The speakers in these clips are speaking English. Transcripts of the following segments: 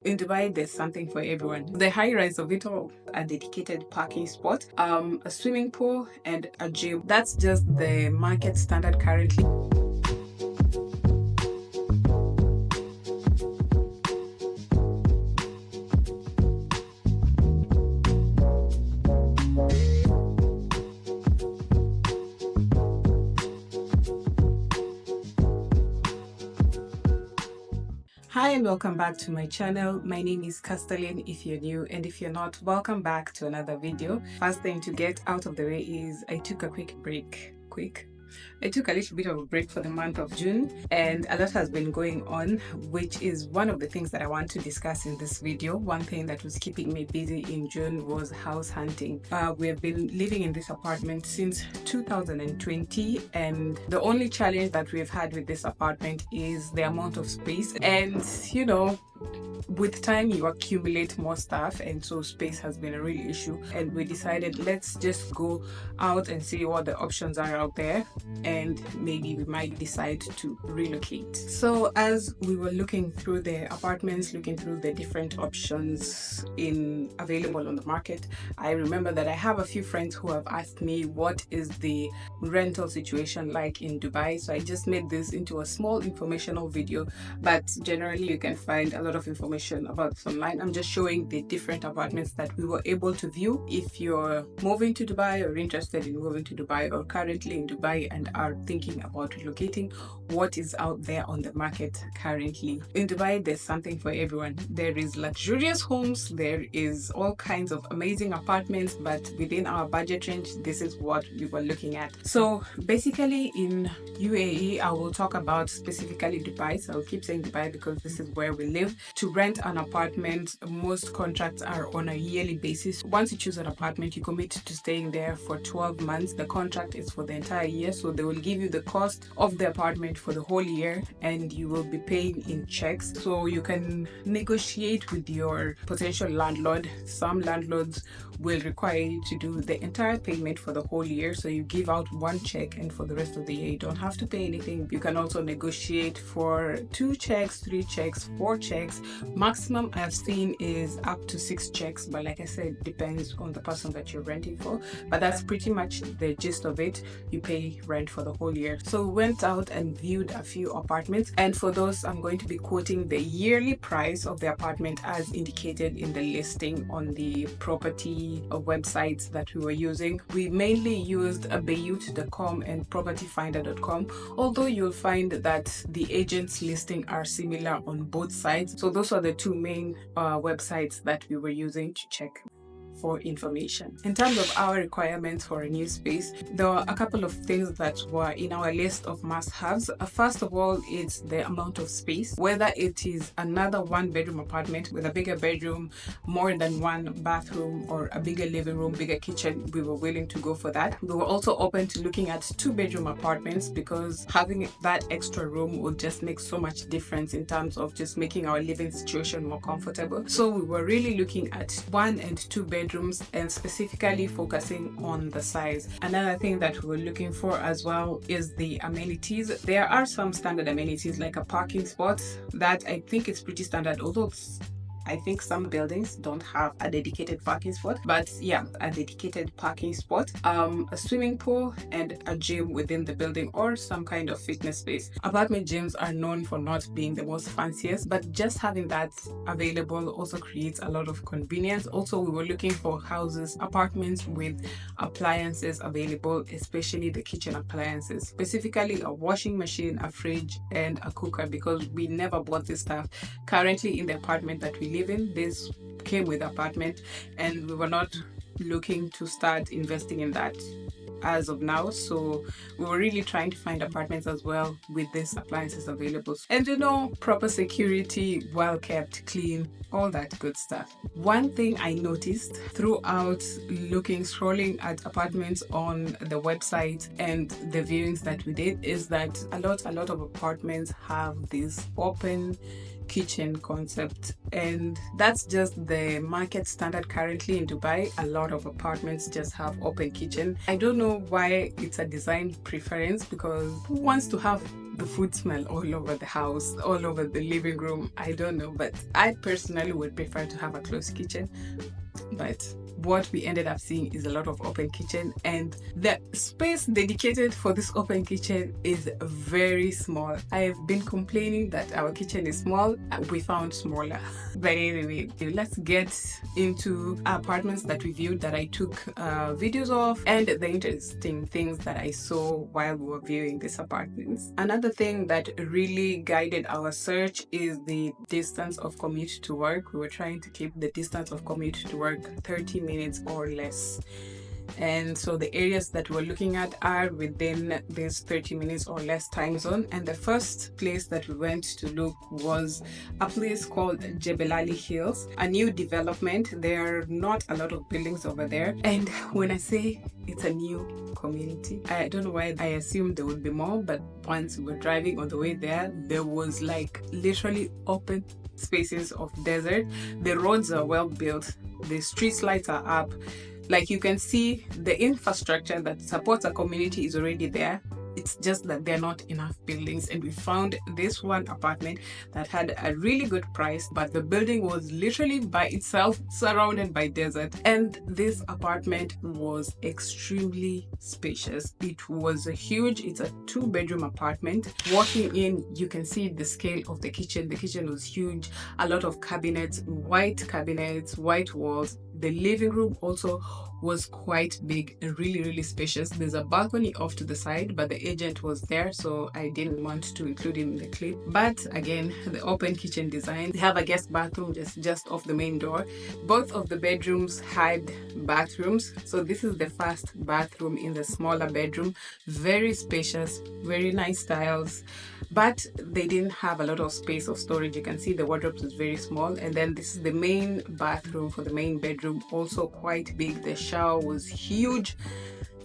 In Dubai, there's something for everyone. The high rise of it all, a dedicated parking spot, a swimming pool, and a gym. That's just the market standard currently. Hi and welcome back to my channel. My name is Castellin if you're new, and if you're not, welcome back to another video. First thing to get out of the way is I took a quick break. I took a little bit of a break for the month of June, and a lot has been going on, which is one of the things that I want to discuss in this video. One thing that was keeping me busy in June was house hunting. We have been living in this apartment since 2020, and the only challenge that we've had with this apartment is the amount of space. And you know, with time you accumulate more stuff, and so space has been a real issue, and we decided let's just go out and see what the options are out there, and maybe we might decide to relocate. So as we were looking through the apartments, looking through the different options available on the market, I remember that I have a few friends who have asked me what is the rental situation like in Dubai. So I just made this into a small informational video, but generally you can find a lot of information about this online. I'm just showing the different apartments that we were able to view. If you're moving to Dubai or interested in moving to Dubai or currently in Dubai and are thinking about relocating, what is out there on the market currently. In Dubai, there's something for everyone. There is luxurious homes, there is all kinds of amazing apartments, but within our budget range, this is what we were looking at. So basically in UAE, I will talk about specifically Dubai. So I'll keep saying Dubai because this is where we live. To rent an apartment, most contracts are on a yearly basis. Once you choose an apartment, you commit to staying there for 12 months. The contract is for the entire year, so they will give you the cost of the apartment for the whole year, and you will be paying in checks. So you can negotiate with your potential landlord. Some landlords will require you to do the entire payment for the whole year, so you give out one check, and for the rest of the year you don't have to pay anything. You can also negotiate for 2 checks, 3 checks, 4 checks. Maximum I've seen is up to 6 checks, but like I said, depends on the person that you're renting for. But that's pretty much the gist of it. You pay rent for the whole year. So we went out and viewed a few apartments, and for those I'm going to be quoting the yearly price of the apartment as indicated in the listing on the property websites that we were using. We mainly used bayut.com and propertyfinder.com, although you'll find that the agents listing are similar on both sides. So those are the two main websites that we were using to check for information. In terms of our requirements for a new space, there are a couple of things that were in our list of must-haves. First of all, it's the amount of space, whether it is another 1-bedroom apartment with a bigger bedroom, more than 1 bathroom, or a bigger living room, bigger kitchen. We were willing to go for that. We were also open to looking at 2-bedroom apartments because having that extra room would just make so much difference in terms of just making our living situation more comfortable. So we were really looking at 1 and 2 bedrooms, and specifically focusing on the size. Another thing that we were looking for as well is the amenities. There are some standard amenities like a parking spot that I think is pretty standard, although I think some buildings don't have a dedicated parking spot, but yeah, a dedicated parking spot, a swimming pool, and a gym within the building, or some kind of fitness space. Apartment gyms are known for not being the most fanciest, but just having that available also creates a lot of convenience. Also, we were looking for apartments with appliances available, especially the kitchen appliances, specifically a washing machine, a fridge, and a cooker, because we never bought this stuff. Currently in the apartment that we live in, this came with the apartment, and we were not looking to start investing in that as of now. So we were really trying to find apartments as well with these appliances available, and proper security, well kept, clean, all that good stuff. One thing I noticed throughout scrolling at apartments on the website and the viewings that we did is that a lot of apartments have this open kitchen concept, and that's just the market standard currently in Dubai. A lot of apartments just have open kitchen. I don't know why it's a design preference, because who wants to have the food smell all over the house, all over the living room. I don't know, but I personally would prefer to have a closed kitchen. But what we ended up seeing is a lot of open kitchen, and the space dedicated for this open kitchen is very small. I've been complaining that our kitchen is small. We found smaller. But anyway, let's get into apartments that we viewed, that I took videos of, and the interesting things that I saw while we were viewing these apartments. Another thing that really guided our search is the distance of commute to work. We were trying to keep the distance of commute to work 30 minutes or less. And so the areas that we're looking at are within this 30 minutes or less time zone. And the first place that we went to look was a place called Jebel Hills, a new development. There are not a lot of buildings over there. And when I say it's a new community, I don't know why I assumed there would be more, but once we were driving on the way there, there was like literally open spaces of desert. The roads are well built. The street lights are up. Like, you can see the infrastructure that supports a community is already there. It's just that there are not enough buildings. And we found this one apartment that had a really good price, but the building was literally by itself, surrounded by desert. And this apartment was extremely spacious. It was huge. It's a 2-bedroom apartment. Walking in, you can see the scale of the kitchen. The kitchen was huge. A lot of cabinets, white walls. The living room also was quite big and really spacious. There's a balcony off to the side, but the agent was there, so I didn't want to include him in the clip. But again, the open kitchen design. They have a guest bathroom just off the main door. Both of the bedrooms had bathrooms. So this is the first bathroom in the smaller bedroom. Very spacious, very nice tiles, but they didn't have a lot of space of storage. You can see the wardrobe is very small. And then this is the main bathroom for the main bedroom, also quite big. The shower was huge,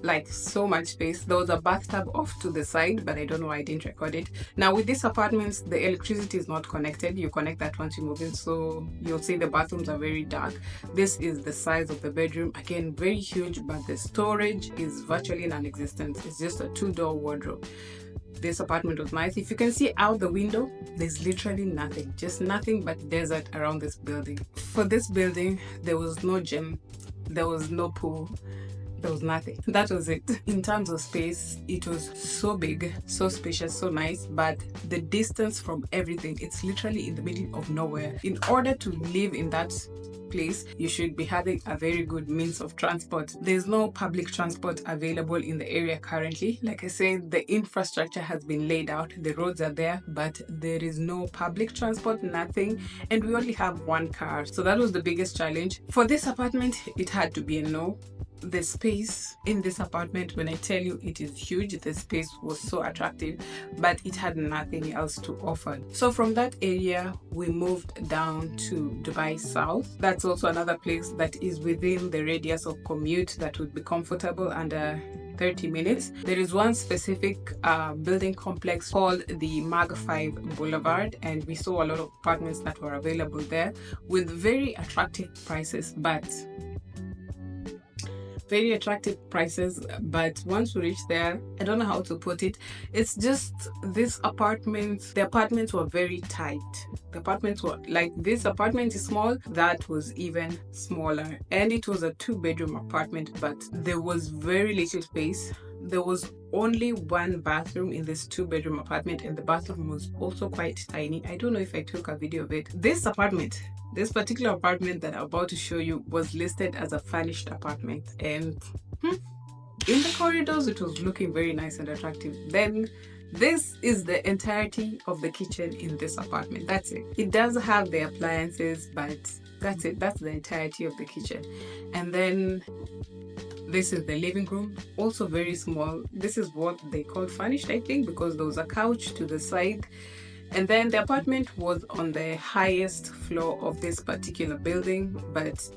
like so much space. There was a bathtub off to the side, but I don't know why I didn't record it. Now with these apartments, the electricity is not connected. You connect that once you move in, so you'll see the bathrooms are very dark. This is the size of the bedroom. Again, very huge, but the storage is virtually non-existent. It's just a 2-door wardrobe. This apartment was nice. If you can see out the window, there's literally nothing, just nothing but desert around this building. For this building, there was no gym, there was no pool, there was nothing. That was it. In terms of space, it was so big, so spacious, so nice, but the distance from everything, it's literally in the middle of nowhere. In order to live in that place, you should be having a very good means of transport. There's no public transport available in the area currently. Like I said, the infrastructure has been laid out, the roads are there, but there is no public transport, nothing, and we only have one car. So that was the biggest challenge. For this apartment, it had to be a no. The space in this apartment, when I tell you it is huge, the space was so attractive, but it had nothing else to offer. So from that area, we moved down to Dubai South. That's also another place that is within the radius of commute that would be comfortable under 30 minutes. There is one specific building complex called the Mag 5 Boulevard, and we saw a lot of apartments that were available there with very attractive prices, but once we reached there, I don't know how to put it, it's just this apartment, the apartments were very tight. The apartments were like, this apartment is small, that was even smaller, and it was a 2-bedroom apartment, but there was very little space. There was only one bathroom in this 2-bedroom apartment, and the bathroom was also quite tiny. I don't know if I took a video of it. This particular apartment that I'm about to show you was listed as a furnished apartment, and in the corridors it was looking very nice and attractive. Then this is the entirety of the kitchen in this apartment. That's it. It does have the appliances, but that's it. That's the entirety of the kitchen. And then this is the living room, also very small. This is what they call furnished, I think, because there was a couch to the side. And then the apartment was on the highest floor of this particular building, but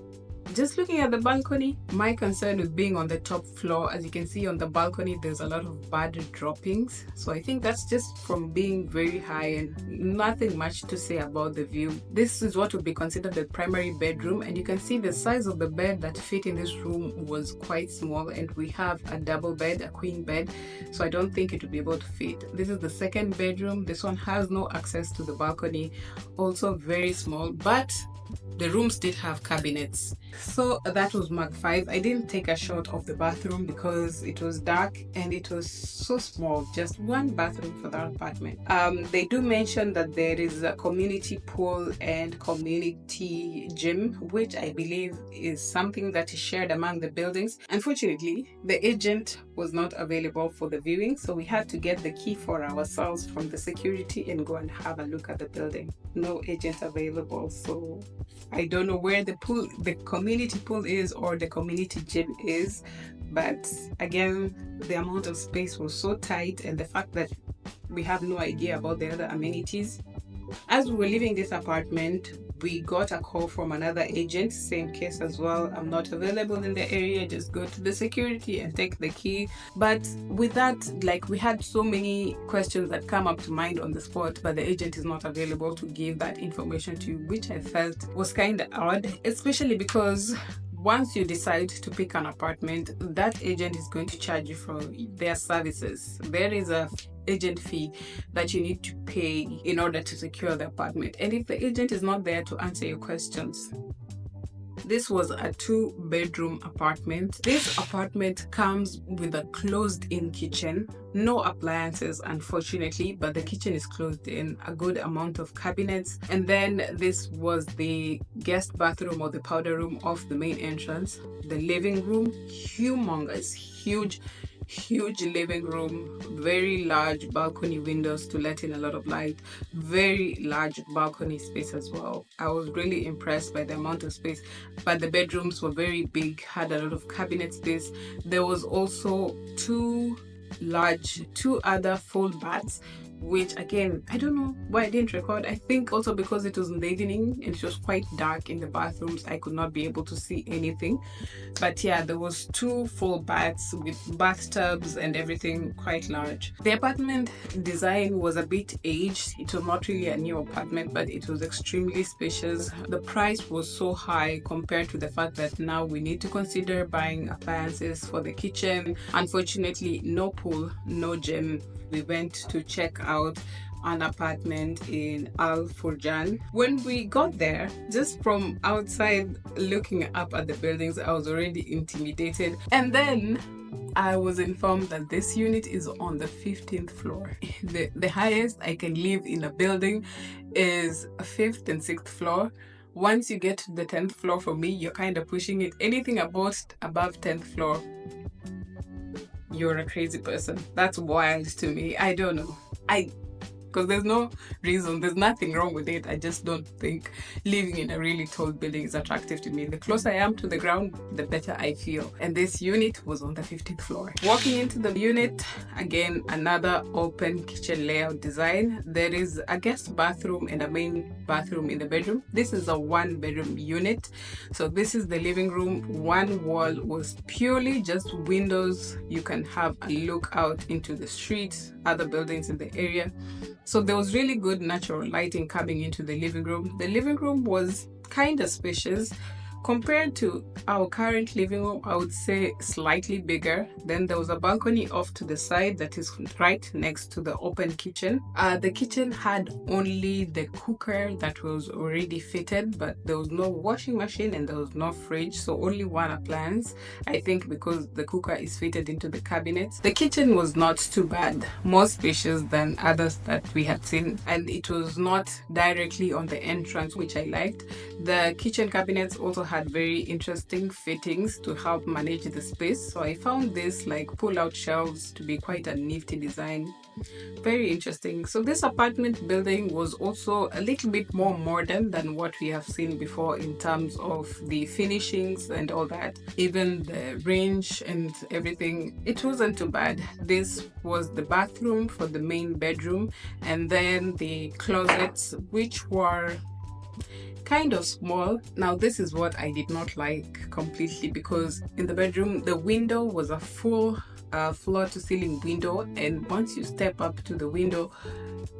just looking at the balcony, my concern with being on the top floor, as you can see on the balcony, there's a lot of bad droppings. So I think that's just from being very high, and nothing much to say about the view. This is what would be considered the primary bedroom, and you can see the size of the bed that fit in this room was quite small, and we have a double bed, a queen bed, so I don't think it would be able to fit. This is the second bedroom. This one has no access to the balcony, also very small, but the rooms did have cabinets. So that was Mark 5. I didn't take a shot of the bathroom because it was dark and it was so small, just one bathroom for that apartment. They do mention that there is a community pool and community gym, which I believe is something that is shared among the buildings. Unfortunately, the agent was not available for the viewing, so we had to get the key for ourselves from the security and go and have a look at the building. No agent available, so I don't know where the pool, the community pool is, or the community gym is. But again, the amount of space was so tight, and the fact that we have no idea about the other amenities. As we were leaving this apartment, we got a call from another agent, same case as well. I'm not available in the area, just go to the security and take the key. But with that, like, we had so many questions that come up to mind on the spot, but the agent is not available to give that information to you, which I felt was kind of odd, especially because once you decide to pick an apartment, that agent is going to charge you for their services. There is a agent fee that you need to pay in order to secure the apartment, and if the agent is not there to answer your questions. This was a 2-bedroom apartment. This apartment comes with a closed-in kitchen, no appliances unfortunately, but the kitchen is closed in, a good amount of cabinets. And then this was the guest bathroom or the powder room of the main entrance. The living room, humongous, huge living room, very large balcony windows to let in a lot of light, very large balcony space as well. I was really impressed by the amount of space, but the bedrooms were very big, had a lot of cabinet space. There was also two other full baths, which again, I don't know why I didn't record. I think also because it was in the evening and it was quite dark in the bathrooms, I could not be able to see anything. But yeah, there was 2 full baths with bathtubs and everything, quite large. The apartment design was a bit aged. It was not really a new apartment, but it was extremely spacious. The price was so high compared to the fact that now we need to consider buying appliances for the kitchen. Unfortunately, no pool, no gym. We went to check out an apartment in Furjan. When we got there, just from outside looking up at the buildings, I was already intimidated. And then I was informed that this unit is on the 15th floor. The highest I can live in a building is 5th and 6th floor. Once you get to the 10th floor, for me, you're kind of pushing it. Anything above 10th floor, you're a crazy person. That's wild to me. I don't know. Because there's no reason, there's nothing wrong with it. I just don't think living in a really tall building is attractive to me. The closer I am to the ground, the better I feel. And this unit was on the 15th floor. Walking into the unit, again, another open kitchen layout design. There is a guest bathroom and a main bathroom in the bedroom. This is a 1-bedroom unit. So this is the living room. One wall was purely just windows. You can have a look out into the street, other buildings in the area. So there was really good natural lighting coming into the living room. The living room was kind of spacious. Compared to our current living room, I would say slightly bigger. Then there was a balcony off to the side that is right next to the open kitchen. The kitchen had only the cooker that was already fitted, but there was no washing machine and there was no fridge, so only one appliance. I think because the cooker is fitted into the cabinets. The kitchen was not too bad, more spacious than others that we had seen, and it was not directly on the entrance, which I liked. The kitchen cabinets also had very interesting fittings to help manage the space. So I found this like pull-out shelves to be quite a nifty design. Very interesting. So this apartment building was also a little bit more modern than what we have seen before in terms of the finishings and all that. Even the range and everything, it wasn't too bad. This was the bathroom for the main bedroom, and then the closets, which were kind of small. Now this is what I did not like completely, because in the bedroom the window was a full floor to ceiling window, and once you step up to the window,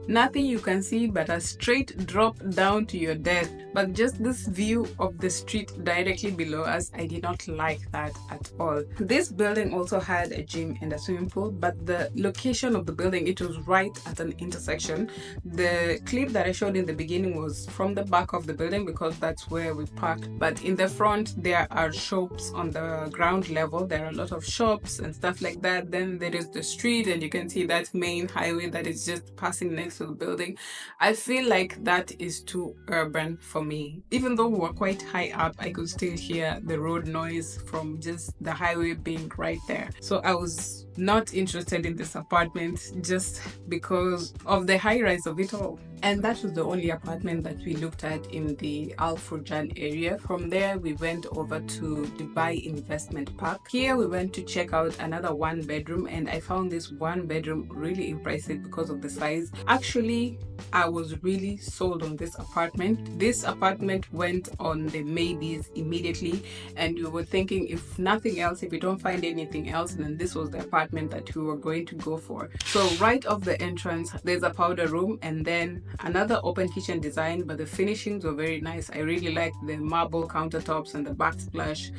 nothing you can see but a straight drop down to your death. But just this view of the street directly below us, I did not like that at all. This building also had a gym and a swimming pool, but the location of the building, it was right at an intersection. The clip that I showed in the beginning was from the back of the building because that's where we parked, but in the front there are shops on the ground level. There are a lot of shops and stuff like that. Then there is the street, and you can see that main highway that is just passing next to the building. I feel like that is too urban for me. Even though we were quite high up, I could still hear the road noise from just the highway being right there. So I was not interested in this apartment just because of the high rise of it all. And that was the only apartment that we looked at in the Al Furjan area. From there, we went over to Dubai Investment Park. Here we went to check out another one bedroom, and I found this one bedroom really impressive because of the size. Actually, I was really sold on this apartment. This apartment went on the maybes immediately, and we were thinking, if nothing else, if we don't find anything else, then this was the apartment that we were going to go for. So right off the entrance, there's a powder room, and then another open kitchen design, but the finishings were very nice. I really liked the marble countertops and the backsplash.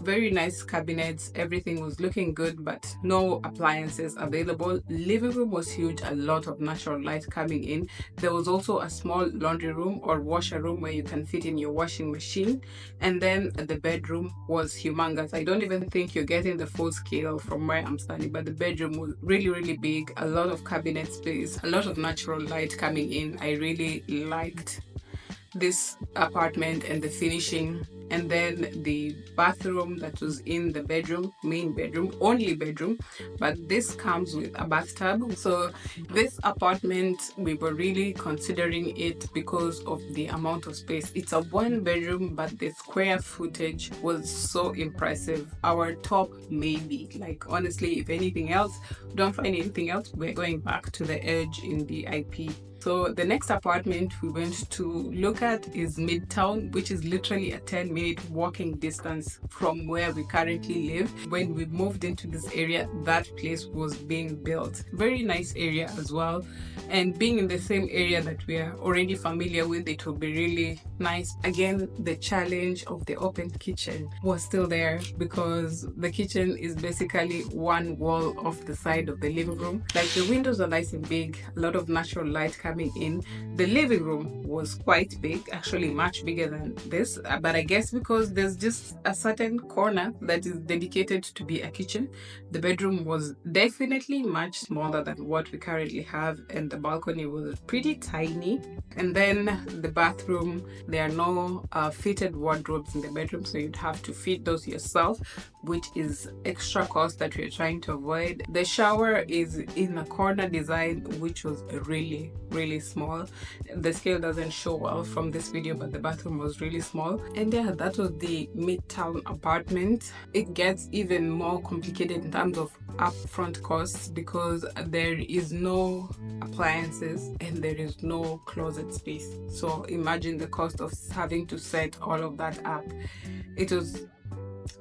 Very nice cabinets. Everything was looking good, but no appliances available. Living room was huge, a lot of natural light coming in. There was also a small laundry room or washer room where you can fit in your washing machine. And then the bedroom was humongous. I don't even think you're getting the full scale from where I'm standing, but the bedroom was really, really big. A lot of cabinet space, a lot of natural light coming in. I really liked this apartment and the finishing. And then the bathroom that was in the bedroom, main bedroom, only bedroom, but this comes with a bathtub. So this apartment, we were really considering it because of the amount of space. It's a one bedroom, but the square footage was so impressive. Our top maybe, like honestly, if anything else, don't find anything else, we're going back to the edge in the IP. So the next apartment we went to look at is Midtown, which is literally a 10-minute walking distance from where we currently live. When we moved into this area, that place was being built. Very nice area as well. And being in the same area that we are already familiar with, it will be really nice. Again, the challenge of the open kitchen was still there because the kitchen is basically one wall off the side of the living room. Like the windows are nice and big, a lot of natural light coming in. The living room was quite big, actually much bigger than this, but I guess because there's just a certain corner that is dedicated to be a kitchen, the bedroom was definitely much smaller than what we currently have, and the balcony was pretty tiny. And then the bathroom, there are no fitted wardrobes in the bedroom, so you'd have to fit those yourself, which is extra cost that we're trying to avoid. The shower is in a corner design, which was really, really small. The scale doesn't show well from this video, but the bathroom was really small. And yeah, that was the Midtown apartment. It gets even more complicated in terms of upfront costs because there is no appliances and there is no closet space. So imagine the cost of having to set all of that up. It was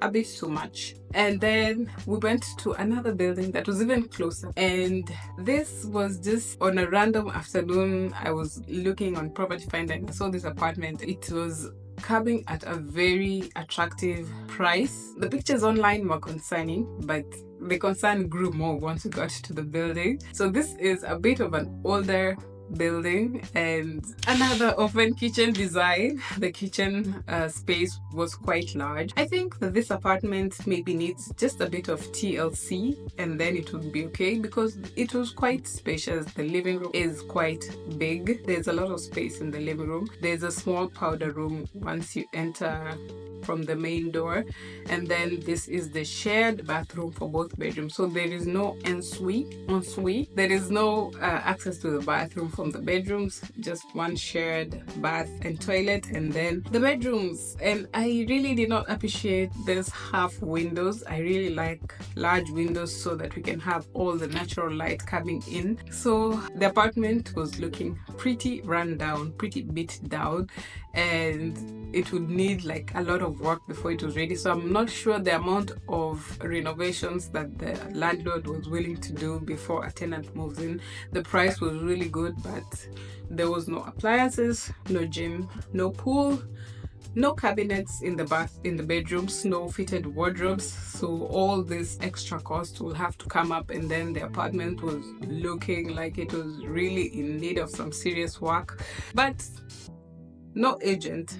a bit too much. And then we went to another building that was even closer, and this was just on a random afternoon. I was looking on Property Finder and I saw this apartment. It was coming at a very attractive price. The pictures online were concerning, but the concern grew more once we got to the building. So this is a bit of an older building and another open kitchen design. The kitchen space was quite large. I think that this apartment maybe needs just a bit of TLC and then it would be okay because it was quite spacious. The living room is quite big. There's a lot of space in the living room. There's a small powder room once you enter from the main door, and then this is the shared bathroom for both bedrooms. So there is no ensuite. There is no access to the bathroom from the bedrooms, just one shared bath and toilet, and then the bedrooms. And I really did not appreciate this half windows. I really like large windows so that we can have all the natural light coming in. So the apartment was looking pretty run down, pretty beat down, and it would need like a lot of work before it was ready. So I'm not sure the amount of renovations that the landlord was willing to do before a tenant moves in. The price was really good, but there was no appliances, no gym, no pool, no cabinets in the bedrooms, no fitted wardrobes. So all this extra cost will have to come up, and then the apartment was looking like it was really in need of some serious work. But no agent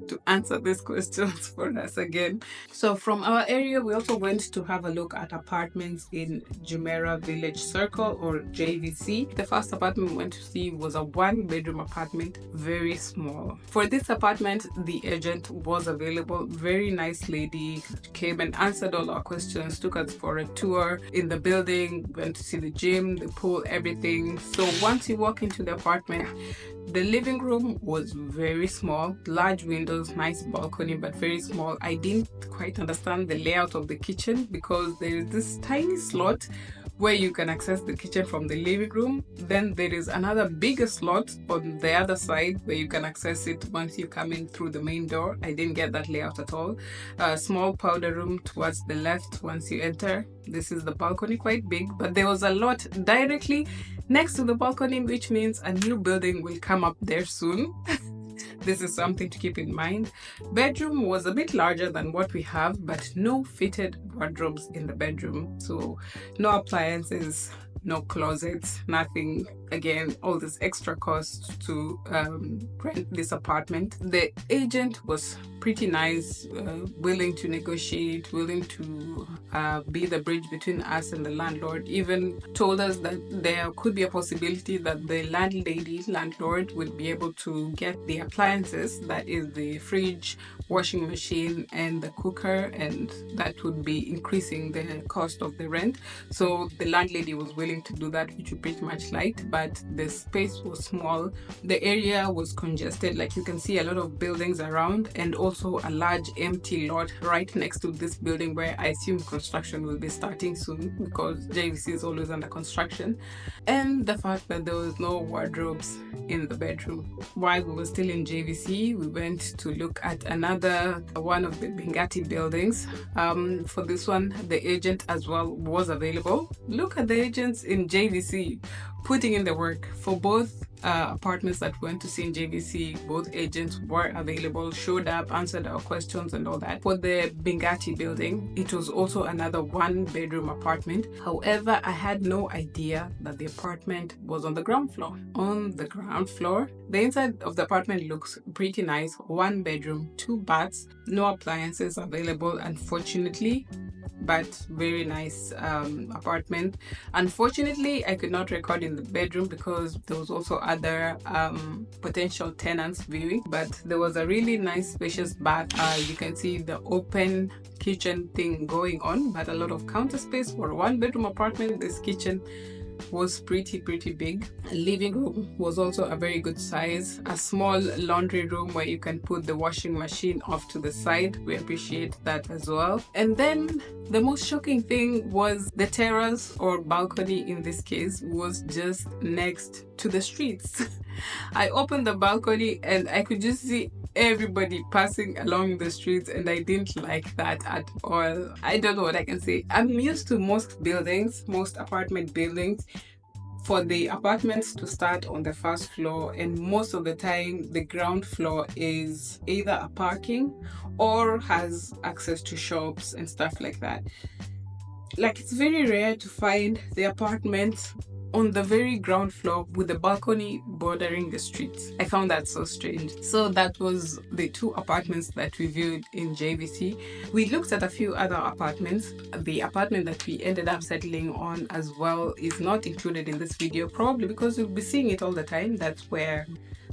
to answer these questions for us again. So from our area, we also went to have a look at apartments in Jumeirah Village Circle, or JVC. The first apartment we went to see was a 1-bedroom apartment, very small. For this apartment, the agent was available. Very nice lady, came and answered all our questions, took us for a tour in the building, went to see the gym, the pool, everything. So once you walk into the apartment, the living room was very small, large windows, nice balcony, but very small. I didn't quite understand the layout of the kitchen because there is this tiny slot where you can access the kitchen from the living room. Then there is another bigger slot on the other side where you can access it once you come in through the main door. I didn't get that layout at all. A small powder room towards the left once you enter. This is the balcony, quite big, but there was a lot directly next to the balcony, which means a new building will come up there soon. This is something to keep in mind. Bedroom was a bit larger than what we have, but no fitted wardrobes in the bedroom. So no appliances, no closets, nothing. Again, all this extra cost to rent this apartment. The agent was pretty nice, willing to negotiate, willing to be the bridge between us and the landlord. Even told us that there could be a possibility that the landlord would be able to get the appliances, that is the fridge, washing machine, and the cooker, and that would be increasing the cost of the rent. So the landlady was willing to do that, which we pretty much liked, but the space was small. The area was congested, like you can see a lot of buildings around, and also a large empty lot right next to this building where I assume construction will be starting soon, because JVC is always under construction. And the fact that there was no wardrobes in the bedroom. While we were still in JVC, we went to look at another one of the Bengati buildings. For this one, the agent as well was available. Look at the agents in JVC putting in the work. For both apartments that we went to see in JVC, both agents were available, showed up, answered our questions and all that. For the Bengati building, it was also another 1-bedroom apartment. However, I had no idea that the apartment was on the ground floor. On the ground floor, the inside of the apartment looks pretty nice. 1 bedroom, 2 baths, no appliances available, unfortunately, but very nice apartment. Unfortunately, I could not record in the bedroom because there was also other potential tenants viewing, but there was a really nice spacious bath. You can see the open kitchen thing going on, but a lot of counter space for a 1-bedroom apartment. This kitchen was pretty big. A living room was also a very good size. A small laundry room where you can put the washing machine off to the side. We appreciate that as well. And then the most shocking thing was the terrace, or balcony in this case, was just next to the streets. I opened the balcony and I could just see everybody passing along the streets, and I didn't like that at all. I don't know what I can say. I'm used to most apartment buildings, for the apartments to start on the first floor, and most of the time the ground floor is either a parking or has access to shops and stuff like that. Like, it's very rare to find the apartments on the very ground floor with the balcony bordering the streets. I found that so strange. So that was the 2 apartments that we viewed in JVC. We looked at a few other apartments. The apartment that we ended up settling on as well is not included in this video, probably because we'll be seeing it all the time. That's where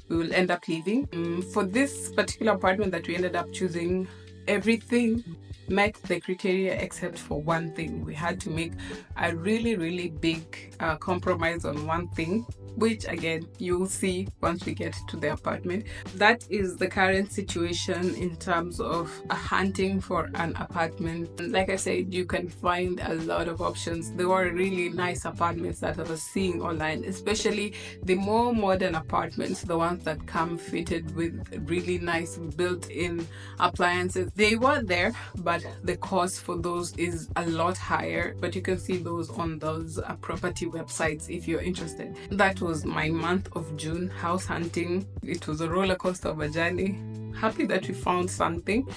we will end up living. For this particular apartment that we ended up choosing, everything met the criteria except for one thing. We had to make a really big compromise on one thing. which again you'll see once we get to the apartment. That is the current situation in terms of hunting for an apartment. Like I said, you can find a lot of options. There were really nice apartments that I was seeing online, especially the more modern apartments, the ones that come fitted with really nice built-in appliances. They were there, but the cost for those is a lot higher, but you can see those on those property websites if you're interested. That was my month of June house hunting. It was a roller coaster of a journey. Happy that we found something,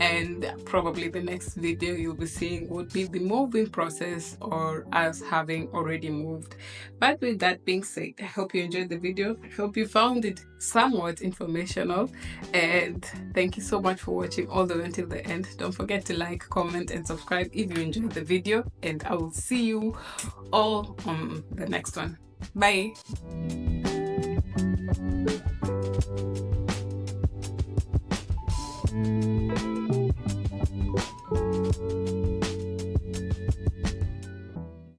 and probably the next video you'll be seeing would be the moving process or us having already moved. But with that being said, I hope you enjoyed the video. I hope you found it somewhat informational, and thank you so much for watching all the way until the end. Don't forget to like, comment and subscribe if you enjoyed the video, and I will see you all on the next one. Bye.